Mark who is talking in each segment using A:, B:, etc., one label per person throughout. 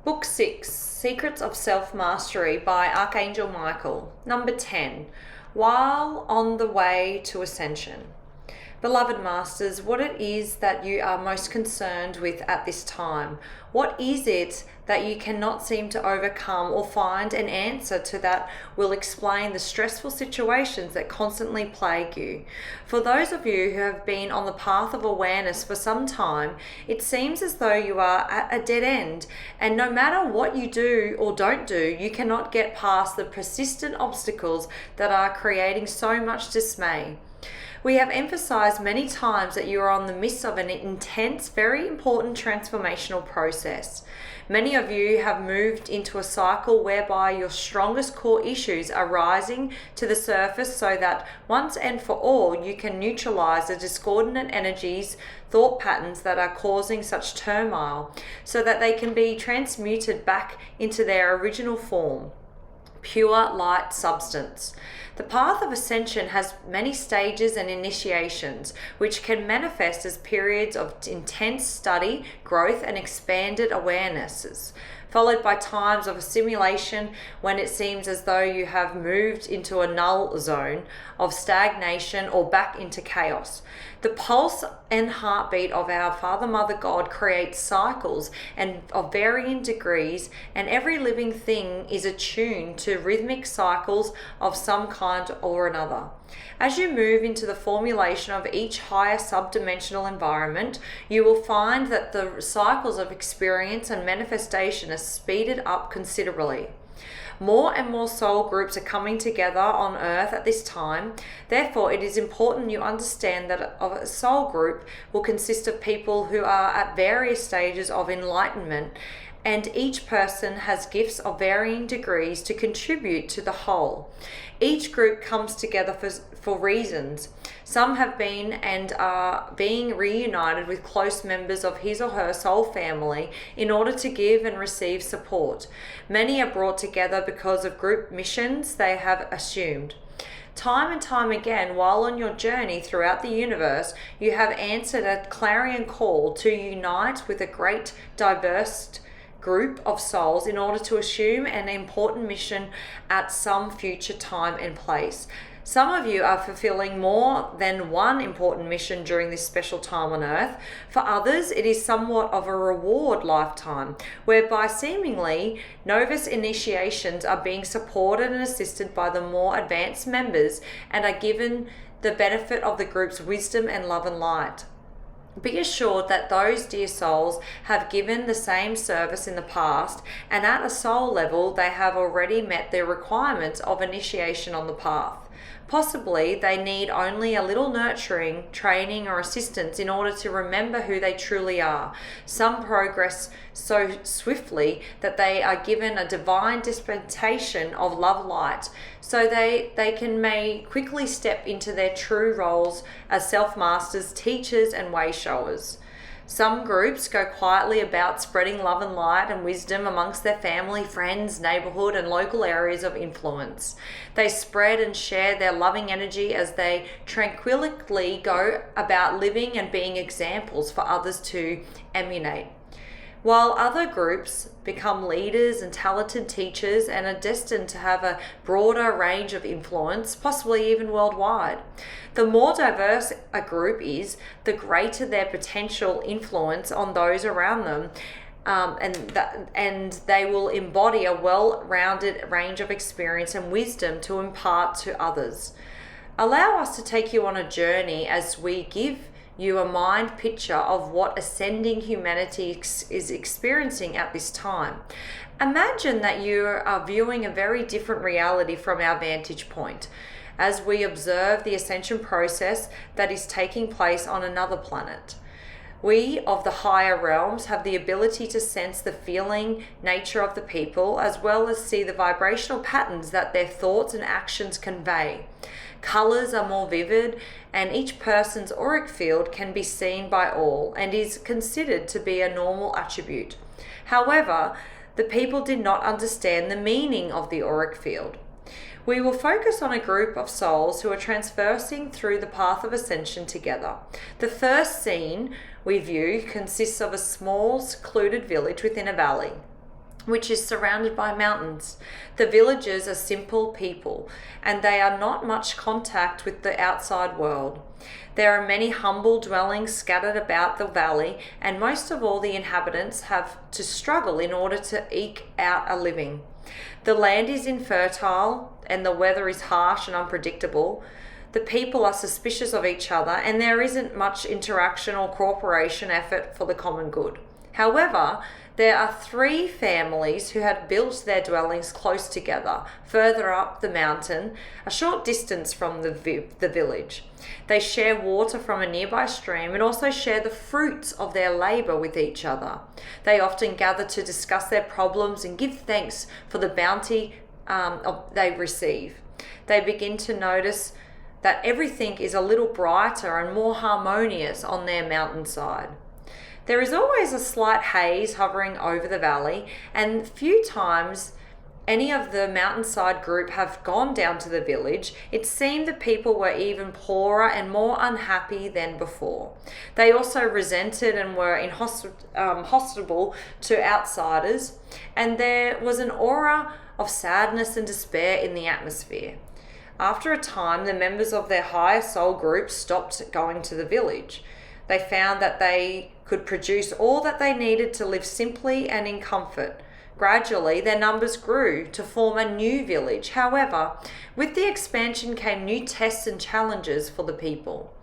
A: Book 6, Secrets of Self-Mastery by Archangel Michael. Number 10, While on the Way to Ascension. Beloved Masters, what it is that you are most concerned with at this time? What is it that you cannot seem to overcome or find an answer to that will explain the stressful situations that constantly plague you? For those of you who have been on the path of awareness for some time, it seems as though you are at a dead end, and no matter what you do or don't do, you cannot get past the persistent obstacles that are creating so much dismay. We have emphasized many times that you are on the midst of an intense, very important transformational process. Many of you have moved into a cycle whereby your strongest core issues are rising to the surface so that once and for all you can neutralize the discordant energies, thought patterns that are causing such turmoil so that they can be transmuted back into their original form. Pure light substance. The path of ascension has many stages and initiations, which can manifest as periods of intense study, growth, and expanded awarenesses, followed by times of assimilation when it seems as though you have moved into a null zone of stagnation or back into chaos. The pulse and heartbeat of our Father, Mother, God creates cycles and of varying degrees, and every living thing is attuned to rhythmic cycles of some kind or another. As you move into the formulation of each higher subdimensional environment, you will find that the cycles of experience and manifestation are speeded up considerably. More and more soul groups are coming together on earth at this time. Therefore, it is important you understand that a soul group will consist of people who are at various stages of enlightenment, and each person has gifts of varying degrees to contribute to the whole. Each group comes together for reasons. Some have been and are being reunited with close members of his or her soul family in order to give and receive support. Many are brought together because of group missions they have assumed. Time and time again, while on your journey throughout the universe, you have answered a clarion call to unite with a great diverse group of souls in order to assume an important mission at some future time and place. Some of you are fulfilling more than one important mission during this special time on earth. For others, it is somewhat of a reward lifetime, whereby seemingly novice initiations are being supported and assisted by the more advanced members and are given the benefit of the group's wisdom and love and light. Be assured that those dear souls have given the same service in the past, and at a soul level they have already met their requirements of initiation on the path. Possibly they need only a little nurturing, training, or assistance in order to remember who they truly are. Some progress so swiftly that they are given a divine dispensation of love light, so they may quickly step into their true roles as self-masters, teachers, and way showers. Some groups go quietly about spreading love and light and wisdom amongst their family, friends, neighborhood, and local areas of influence. They spread and share their loving energy as they tranquilly go about living and being examples for others to emulate. While other groups become leaders and talented teachers and are destined to have a broader range of influence, possibly even worldwide. The more diverse a group is, the greater their potential influence on those around them, and they will embody a well-rounded range of experience and wisdom to impart to others. Allow us to take you on a journey as we give you a mind picture of what ascending humanity is experiencing at this time. Imagine that you are viewing a very different reality from our vantage point as we observe the ascension process that is taking place on another planet. We of the higher realms have the ability to sense the feeling nature of the people, as well as see the vibrational patterns that their thoughts and actions convey. Colors are more vivid, and each person's auric field can be seen by all and is considered to be a normal attribute. However, the people did not understand the meaning of the auric field. We will focus on a group of souls who are traversing through the path of ascension together. The first scene we view consists of a small, secluded village within a valley. which is surrounded by mountains. The villagers are simple people, and they are not much contact with the outside world. There are many humble dwellings scattered about the valley, and most of all the inhabitants have to struggle in order to eke out a living. The land is infertile, and the weather is harsh and unpredictable. The people are suspicious of each other, and there isn't much interaction or cooperation effort for the common good. However, there are 3 families who had built their dwellings close together, further up the mountain, a short distance from the village. They share water from a nearby stream and also share the fruits of their labor with each other. They often gather to discuss their problems and give thanks for the bounty they receive. They begin to notice that everything is a little brighter and more harmonious on their mountainside. There is always a slight haze hovering over the valley, and few times any of the mountainside group have gone down to the village. It seemed the people were even poorer and more unhappy than before. They also resented and were inhospitable to outsiders, and there was an aura of sadness and despair in the atmosphere. After a time, the members of their higher soul group stopped going to the village. They found that they could produce all that they needed to live simply and in comfort. Gradually, their numbers grew to form a new village. However, with the expansion came new tests and challenges for the people.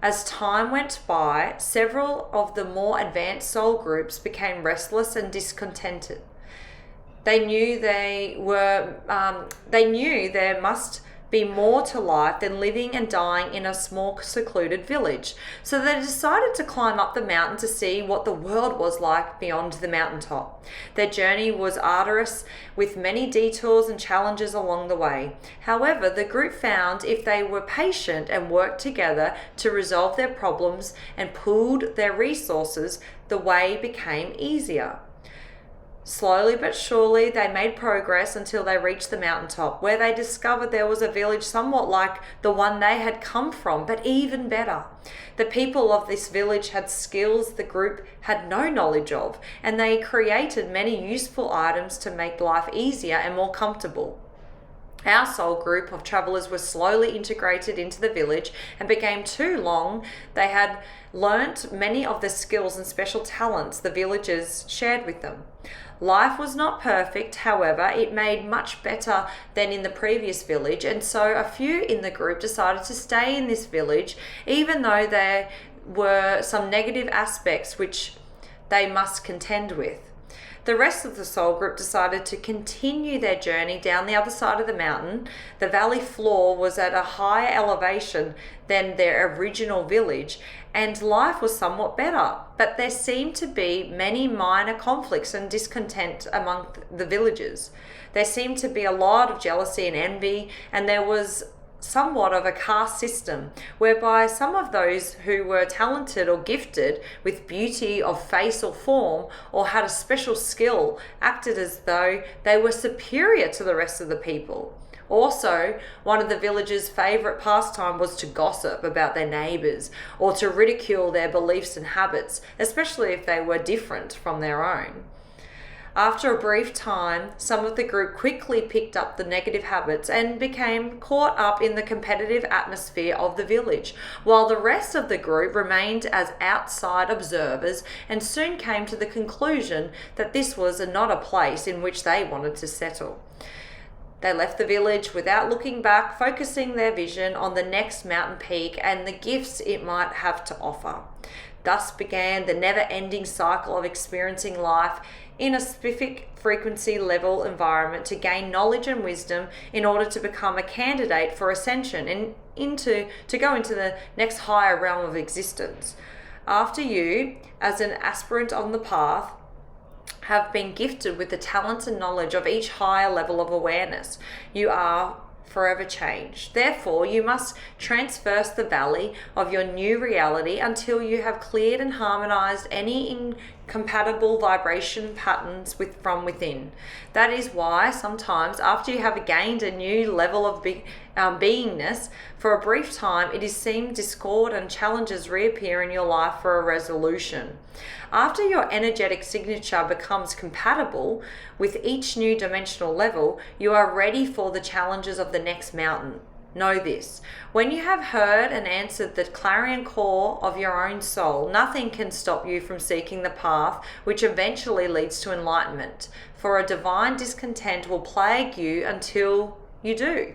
A: As time went by, several of the more advanced soul groups became restless and discontented. They knew there must be more to life than living and dying in a small secluded village. So they decided to climb up the mountain to see what the world was like beyond the mountaintop. Their journey was arduous, with many detours and challenges along the way. However, the group found if they were patient and worked together to resolve their problems and pooled their resources, the way became easier. Slowly but surely, they made progress until they reached the mountaintop, where they discovered there was a village somewhat like the one they had come from, but even better. The people of this village had skills the group had no knowledge of, and they created many useful items to make life easier and more comfortable. Our soul group of travelers were slowly integrated into the village, and became too long. They had learnt many of the skills and special talents the villagers shared with them. Life was not perfect, however, it made much better than in the previous village, and so a few in the group decided to stay in this village, even though there were some negative aspects which they must contend with. The rest of the soul group decided to continue their journey down the other side of the mountain. The valley floor was at a higher elevation than their original village, and life was somewhat better, but there seemed to be many minor conflicts and discontent among the villagers. There seemed to be a lot of jealousy and envy, and there was somewhat of a caste system whereby some of those who were talented or gifted with beauty of face or form, or had a special skill, acted as though they were superior to the rest of the people. Also, one of the villagers' favourite pastime was to gossip about their neighbours, or to ridicule their beliefs and habits, especially if they were different from their own. After a brief time, some of the group quickly picked up the negative habits and became caught up in the competitive atmosphere of the village, while the rest of the group remained as outside observers and soon came to the conclusion that this was not a place in which they wanted to settle. They left the village without looking back, focusing their vision on the next mountain peak and the gifts it might have to offer. Thus began the never-ending cycle of experiencing life in a specific frequency level environment to gain knowledge and wisdom in order to become a candidate for ascension and to go into the next higher realm of existence. After you, as an aspirant on the path, have been gifted with the talents and knowledge of each higher level of awareness, you are forever changed. Therefore, you must traverse the valley of your new reality until you have cleared and harmonized any compatible vibration patterns from within. That is why sometimes after you have gained a new level of beingness, for a brief time it is seen discord and challenges reappear in your life for a resolution. After your energetic signature becomes compatible with each new dimensional level, you are ready for the challenges of the next mountain. Know this: when you have heard and answered the clarion call of your own soul, nothing can stop you from seeking the path which eventually leads to enlightenment, for a divine discontent will plague you until you do.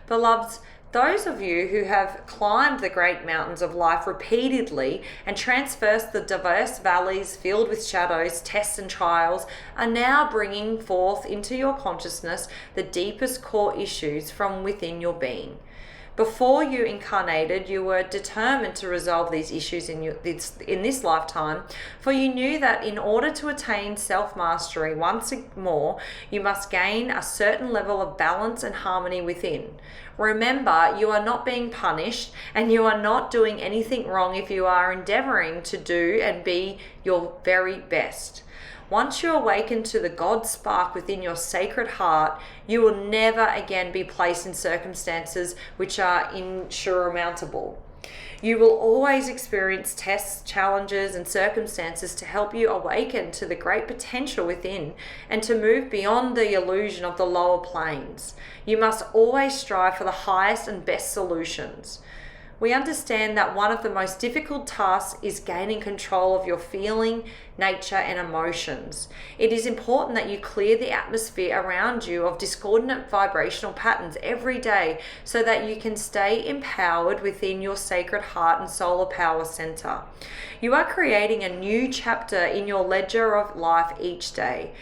A: Beloveds, those of you who have climbed the great mountains of life repeatedly and traversed the diverse valleys filled with shadows, tests and trials are now bringing forth into your consciousness the deepest core issues from within your being. Before you incarnated, you were determined to resolve these issues in this lifetime, for you knew that in order to attain self-mastery once more, you must gain a certain level of balance and harmony within. Remember, you are not being punished, and you are not doing anything wrong if you are endeavoring to do and be your very best. Once you awaken to the God spark within your sacred heart, you will never again be placed in circumstances which are insurmountable. You will always experience tests, challenges, and circumstances to help you awaken to the great potential within and to move beyond the illusion of the lower planes. You must always strive for the highest and best solutions. We understand that one of the most difficult tasks is gaining control of your feeling, nature, and emotions. It is important that you clear the atmosphere around you of discordant vibrational patterns every day so that you can stay empowered within your sacred heart and solar power center. You are creating a new chapter in your ledger of life each day.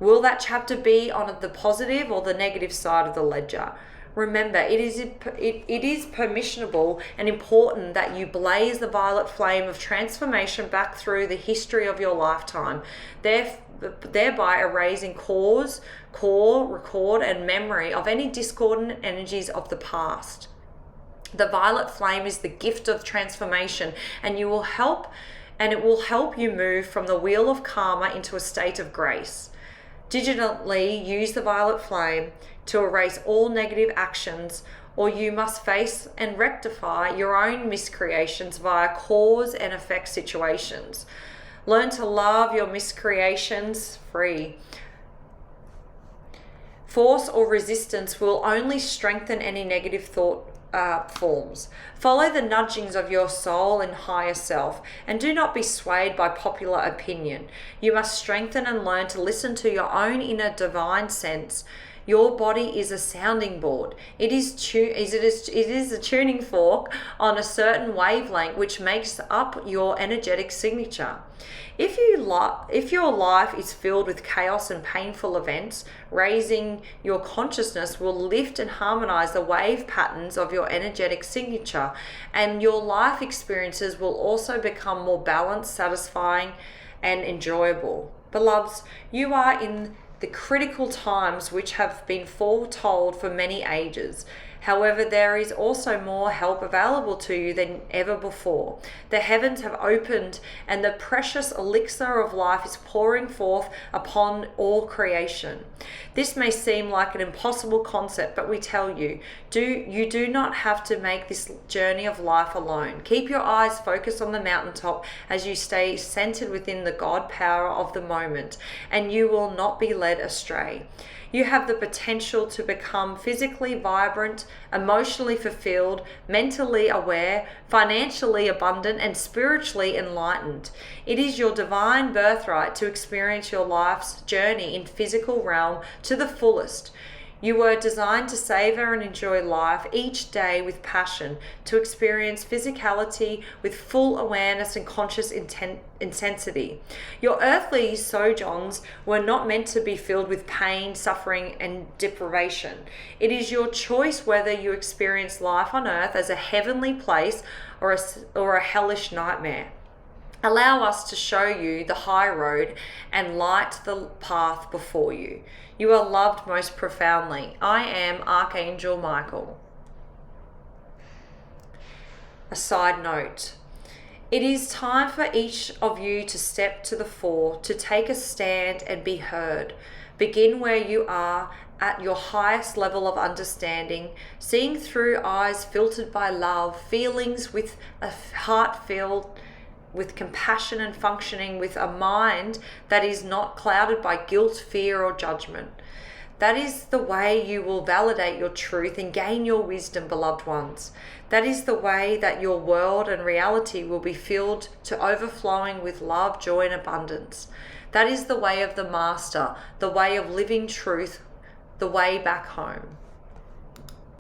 A: Will that chapter be on the positive or the negative side of the ledger? Remember, it is permissionable and important that you blaze the violet flame of transformation back through the history of your lifetime, thereby erasing cause, core, record, and memory of any discordant energies of the past. The violet flame is the gift of transformation, and it will help you move from the wheel of karma into a state of grace. Digitally use the violet flame to erase all negative actions, or you must face and rectify your own miscreations via cause and effect situations. Learn to love your miscreations free. Force or resistance will only strengthen any negative thought forms. Follow the nudgings of your soul and higher self, and do not be swayed by popular opinion. You must strengthen and learn to listen to your own inner divine sense. Your body is a sounding board. It is a tuning fork on a certain wavelength which makes up your energetic signature. If your life is filled with chaos and painful events, raising your consciousness will lift and harmonize the wave patterns of your energetic signature, and your life experiences will also become more balanced, satisfying, and enjoyable. Beloveds, you are in the critical times which have been foretold for many ages. However, there is also more help available to you than ever before. The heavens have opened, and the precious elixir of life is pouring forth upon all creation. This may seem like an impossible concept, but we tell you, you do not have to make this journey of life alone. Keep your eyes focused on the mountaintop as you stay centered within the God power of the moment, and you will not be led astray. You have the potential to become physically vibrant, emotionally fulfilled, mentally aware, financially abundant, and spiritually enlightened. It is your divine birthright to experience your life's journey in physical realm to the fullest. You were designed to savor and enjoy life each day with passion, to experience physicality with full awareness and conscious intensity. Your earthly sojourns were not meant to be filled with pain, suffering, and deprivation. It is your choice whether you experience life on earth as a heavenly place or a hellish nightmare. Allow us to show you the high road and light the path before you. You are loved most profoundly. I am Archangel Michael. A side note. It is time for each of you to step to the fore, to take a stand and be heard. Begin where you are at your highest level of understanding, seeing through eyes filtered by love, feelings with a heart filled with compassion, and functioning with a mind that is not clouded by guilt, fear, or judgment. That is the way you will validate your truth and gain your wisdom, beloved ones. That is the way that your world and reality will be filled to overflowing with love, joy, and abundance. That is the way of the Master, the way of living truth, the way back home.